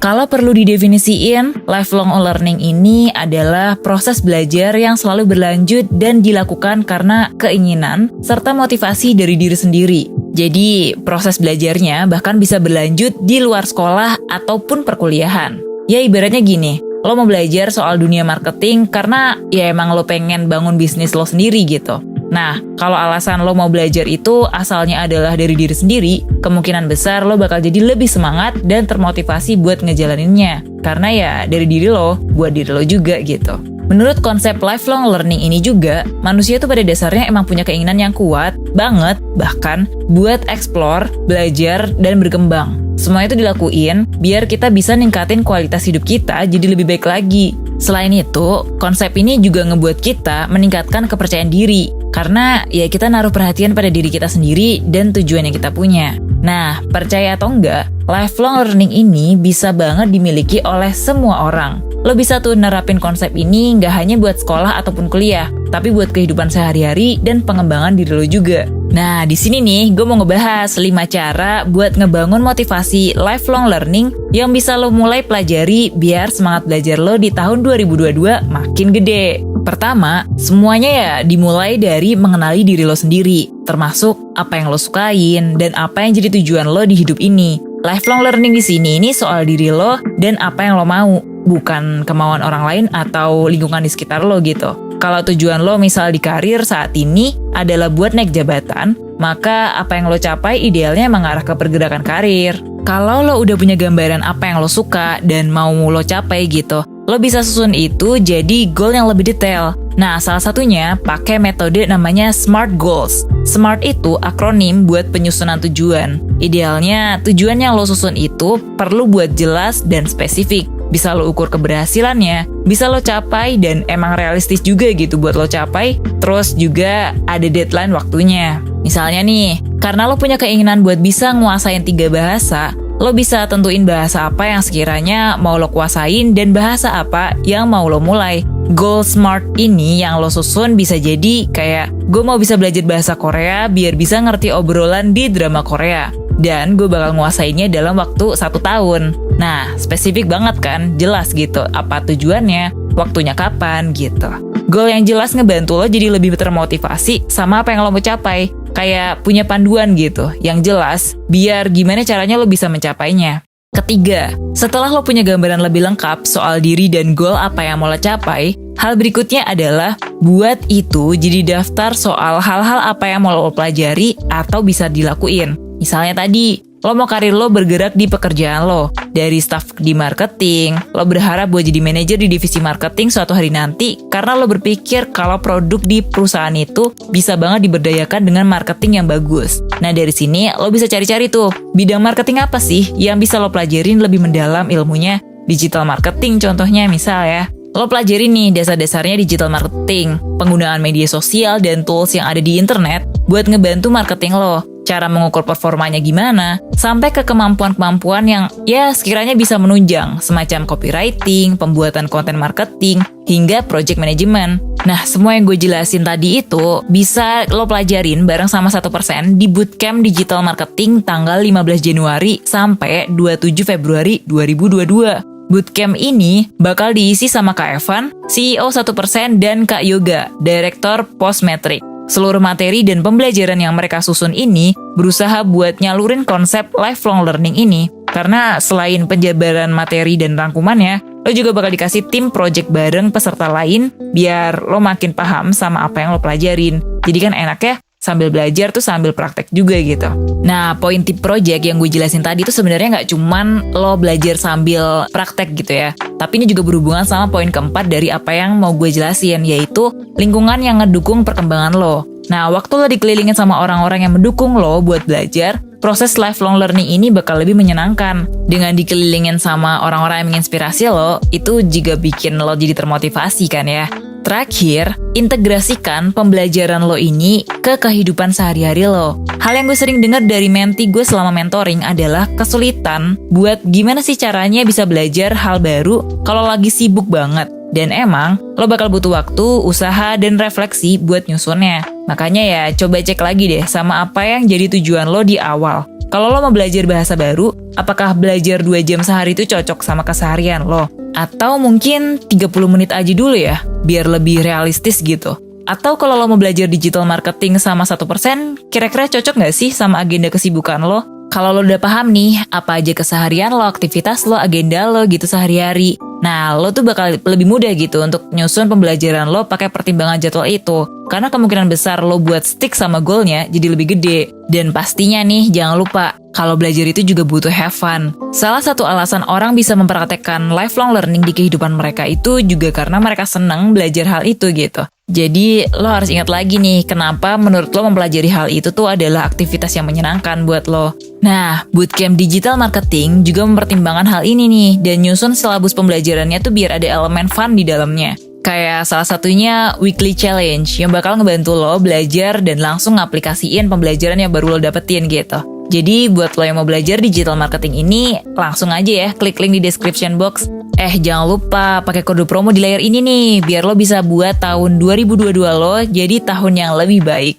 Kalau perlu didefinisiin, lifelong learning ini adalah proses belajar yang selalu berlanjut dan dilakukan karena keinginan serta motivasi dari diri sendiri. Jadi, proses belajarnya bahkan bisa berlanjut di luar sekolah ataupun perkuliahan. Ya ibaratnya gini, lo mau belajar soal dunia marketing karena ya emang lo pengen bangun bisnis lo sendiri gitu. Nah, kalau alasan lo mau belajar itu asalnya adalah dari diri sendiri, kemungkinan besar lo bakal jadi lebih semangat dan termotivasi buat ngejalaninnya. Karena ya dari diri lo, buat diri lo juga gitu. Menurut konsep lifelong learning ini juga, manusia tuh pada dasarnya emang punya keinginan yang kuat banget, bahkan buat explore, belajar, dan berkembang. Semua itu dilakuin biar kita bisa ningkatin kualitas hidup kita jadi lebih baik lagi. Selain itu, konsep ini juga ngebuat kita meningkatkan kepercayaan diri. Karena ya kita naruh perhatian pada diri kita sendiri dan tujuan yang kita punya. Nah, percaya atau enggak, lifelong learning ini bisa banget dimiliki oleh semua orang. Lo bisa tuh nerapin konsep ini nggak hanya buat sekolah ataupun kuliah, tapi buat kehidupan sehari-hari dan pengembangan diri lo juga. Nah, di sini nih gue mau ngebahas 5 cara buat ngebangun motivasi lifelong learning yang bisa lo mulai pelajari biar semangat belajar lo di tahun 2022 makin gede. Pertama, semuanya ya dimulai dari mengenali diri lo sendiri, termasuk apa yang lo sukain dan apa yang jadi tujuan lo di hidup ini. Lifelong learning di sini ini soal diri lo dan apa yang lo mau, bukan kemauan orang lain atau lingkungan di sekitar lo gitu. Kalau tujuan lo misal di karir saat ini adalah buat naik jabatan, maka apa yang lo capai idealnya mengarah ke pergerakan karir. Kalau lo udah punya gambaran apa yang lo suka dan mau lo capai gitu, lo bisa susun itu jadi goal yang lebih detail. Nah, salah satunya pakai metode namanya SMART Goals. SMART itu akronim buat penyusunan tujuan. Idealnya, tujuan yang lo susun itu perlu buat jelas dan spesifik. Bisa lo ukur keberhasilannya, bisa lo capai dan emang realistis juga gitu buat lo capai. Terus juga ada deadline waktunya. Misalnya nih, karena lo punya keinginan buat bisa nguasain 3 bahasa, lo bisa tentuin bahasa apa yang sekiranya mau lo kuasain dan bahasa apa yang mau lo mulai. Goal SMART ini yang lo susun bisa jadi kayak, gue mau bisa belajar bahasa Korea biar bisa ngerti obrolan di drama Korea. Dan gue bakal nguasainnya dalam waktu 1 tahun. Nah, spesifik banget kan, jelas gitu apa tujuannya, waktunya kapan gitu. Goal yang jelas ngebantu lo jadi lebih termotivasi sama apa yang lo mau capai. Kayak punya panduan gitu, yang jelas, biar gimana caranya lo bisa mencapainya. Ketiga, setelah lo punya gambaran lebih lengkap soal diri dan goal apa yang mau lo capai, hal berikutnya adalah buat itu jadi daftar soal hal-hal apa yang mau lo pelajari atau bisa dilakuin. Misalnya tadi, lo mau karir lo bergerak di pekerjaan lo. Dari staff di marketing, lo berharap buat jadi manajer di divisi marketing suatu hari nanti karena lo berpikir kalau produk di perusahaan itu bisa banget diberdayakan dengan marketing yang bagus. Nah dari sini lo bisa cari-cari tuh, bidang marketing apa sih yang bisa lo pelajarin lebih mendalam ilmunya. Digital marketing contohnya misal ya. Lo pelajarin nih dasar-dasarnya digital marketing, penggunaan media sosial dan tools yang ada di internet buat ngebantu marketing lo. Cara mengukur performanya gimana, sampai ke kemampuan-kemampuan yang ya sekiranya bisa menunjang, semacam copywriting, pembuatan konten marketing, hingga project management. Nah, semua yang gue jelasin tadi itu bisa lo pelajarin bareng sama 1% di Bootcamp Digital Marketing tanggal 15 Januari sampai 27 Februari 2022. Bootcamp ini bakal diisi sama Kak Evan, CEO 1%, dan Kak Yoga, Direktur Postmetric. Seluruh materi dan pembelajaran yang mereka susun ini berusaha buat nyalurin konsep lifelong learning ini. Karena selain penjabaran materi dan rangkumannya, lo juga bakal dikasih tim project bareng peserta lain biar lo makin paham sama apa yang lo pelajarin. Jadi kan enaknya sambil belajar tuh sambil praktek juga gitu. Nah, poin tip project yang gue jelasin tadi tuh sebenarnya nggak cuman lo belajar sambil praktek gitu ya. Tapi ini juga berhubungan sama poin keempat dari apa yang mau gue jelasin, yaitu lingkungan yang ngedukung perkembangan lo. Nah, waktu lo dikelilingin sama orang-orang yang mendukung lo buat belajar, proses lifelong learning ini bakal lebih menyenangkan. Dengan dikelilingin sama orang-orang yang menginspirasi lo, itu juga bikin lo jadi termotivasi kan ya. Terakhir, integrasikan pembelajaran lo ini ke kehidupan sehari-hari lo. Hal yang gue sering dengar dari menti gue selama mentoring adalah kesulitan buat gimana sih caranya bisa belajar hal baru kalau lagi sibuk banget. Dan emang, lo bakal butuh waktu, usaha, dan refleksi buat nyusunnya. Makanya ya, coba cek lagi deh sama apa yang jadi tujuan lo di awal. Kalau lo mau belajar bahasa baru, apakah belajar 2 jam sehari itu cocok sama keseharian lo? Atau mungkin 30 menit aja dulu ya, biar lebih realistis gitu. Atau kalau lo mau belajar digital marketing sama 1%, kira-kira cocok nggak sih sama agenda kesibukan lo? Kalau lo udah paham nih, apa aja keseharian lo, aktivitas lo, agenda lo gitu sehari-hari. Nah, lo tuh bakal lebih mudah gitu untuk nyusun pembelajaran lo pakai pertimbangan jadwal itu. Karena kemungkinan besar lo buat stick sama goalnya jadi lebih gede. Dan pastinya nih, jangan lupa, kalau belajar itu juga butuh have fun. Salah satu alasan orang bisa mempraktekkan lifelong learning di kehidupan mereka itu juga karena mereka senang belajar hal itu gitu. Jadi, lo harus ingat lagi nih, kenapa menurut lo mempelajari hal itu tuh adalah aktivitas yang menyenangkan buat lo. Nah, bootcamp digital marketing juga mempertimbangkan hal ini nih, dan nyusun silabus pembelajarannya tuh biar ada elemen fun di dalamnya. Kayak salah satunya weekly challenge, yang bakal ngebantu lo belajar dan langsung ngaplikasiin pembelajaran yang baru lo dapetin gitu. Jadi, buat lo yang mau belajar digital marketing ini, langsung aja ya klik link di description box. Jangan lupa pakai kode promo di layar ini nih, biar lo bisa buat tahun 2022 lo jadi tahun yang lebih baik.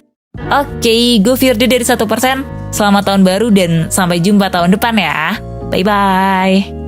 Oke, gue Firda dari 1%. Selamat tahun baru dan sampai jumpa tahun depan ya. Bye-bye.